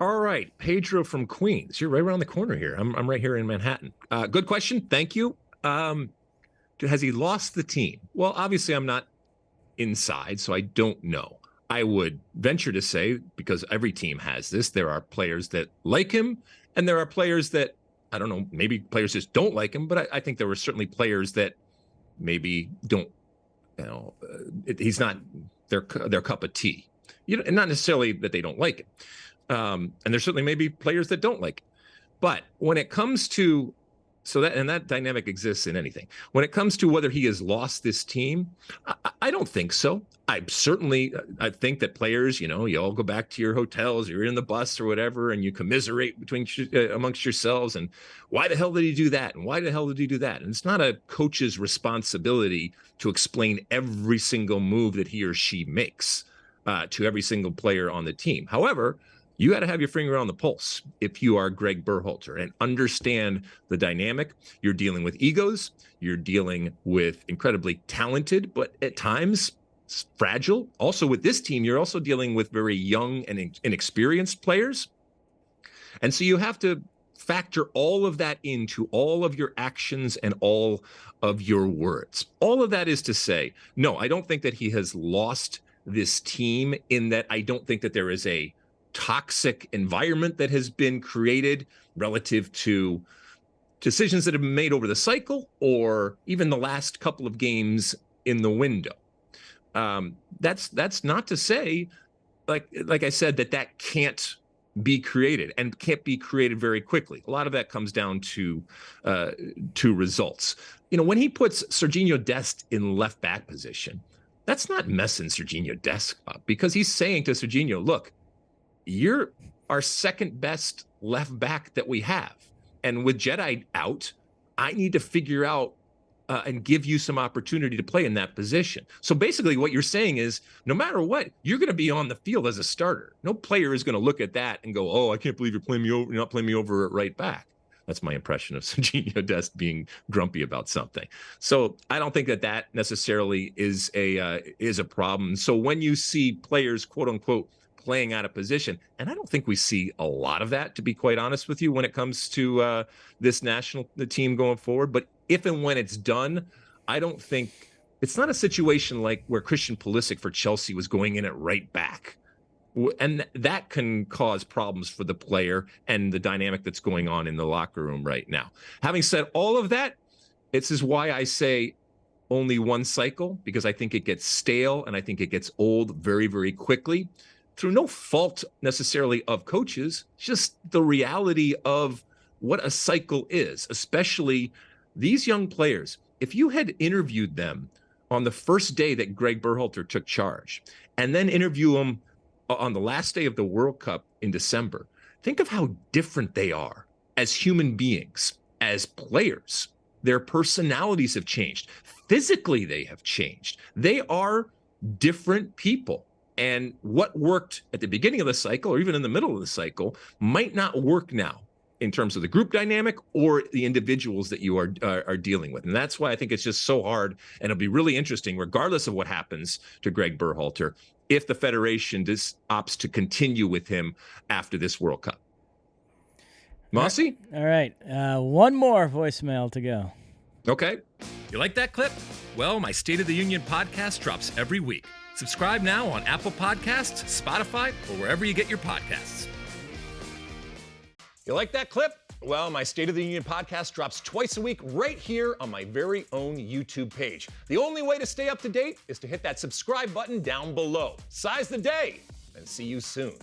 All right, Pedro from Queens. You're right around the corner here. I'm right here in Manhattan. Good question. Thank you. Has he lost the team? Well, obviously, I'm not inside, so I don't know. I would venture to say, because every team has this, there are players that like him, and there are players that, I don't know, maybe players just don't like him, but I think there were certainly players that maybe don't, he's not their cup of tea. And not necessarily that they don't like him. And there's certainly maybe players that don't like it. But when it comes to that dynamic exists in anything. When it comes to whether he has lost this team, I don't think so. I think that players, you all go back to your hotels, you're in the bus or whatever, and you commiserate amongst yourselves. And why the hell did he do that? And why the hell did he do that? And it's not a coach's responsibility to explain every single move that he or she makes to every single player on the team. However, you got to have your finger on the pulse if you are Gregg Berhalter and understand the dynamic. You're dealing with egos. You're dealing with incredibly talented, but at times fragile. Also with this team, you're also dealing with very young and inexperienced players. And so you have to factor all of that into all of your actions and all of your words. All of that is to say, no, I don't think that he has lost this team, in that I don't think that there is a toxic environment that has been created relative to decisions that have been made over the cycle or even the last couple of games in the window. That's not to say, like I said, that can't be created and can't be created very quickly. A lot of that comes down to results. When he puts Sergiño Dest in left back position, that's not messing Sergiño Dest up, because he's saying to Sergiño, look, you're our second best left back that we have. And with Jedi out, I need to figure out and give you some opportunity to play in that position. So basically what you're saying is, no matter what, you're going to be on the field as a starter. No player is going to look at that and go, oh, I can't believe you're not playing me over at right back. That's my impression of Sergiño Dest being grumpy about something. So I don't think that necessarily is a problem. So when you see players, quote unquote, playing out of position, and I don't think we see a lot of that, to be quite honest with you, when it comes to this national team going forward. But if and when it's done, I don't think it's not a situation like where Christian Pulisic for Chelsea was going in at right back. And that can cause problems for the player and the dynamic that's going on in the locker room right now. Having said all of that, this is why I say only one cycle, because I think it gets stale and I think it gets old very, very quickly, through no fault necessarily of coaches, just the reality of what a cycle is, especially these young players. If you had interviewed them on the first day that Gregg Berhalter took charge, and then interview them on the last day of the World Cup in December, think of how different they are as human beings, as players. Their personalities have changed. Physically, they have changed. They are different people. And what worked at the beginning of the cycle, or even in the middle of the cycle, might not work now in terms of the group dynamic or the individuals that you are dealing with. And that's why I think it's just so hard. And it'll be really interesting, regardless of what happens to Gregg Berhalter, if the Federation opts to continue with him after this World Cup. Mosse? All right. One more voicemail to go. Okay. You like that clip? Well, my State of the Union podcast drops every week. Subscribe now on Apple Podcasts, Spotify, or wherever you get your podcasts. You like that clip? Well, my State of the Union podcast drops twice a week right here on my very own YouTube page. The only way to stay up to date is to hit that subscribe button down below. Size the day, and see you soon.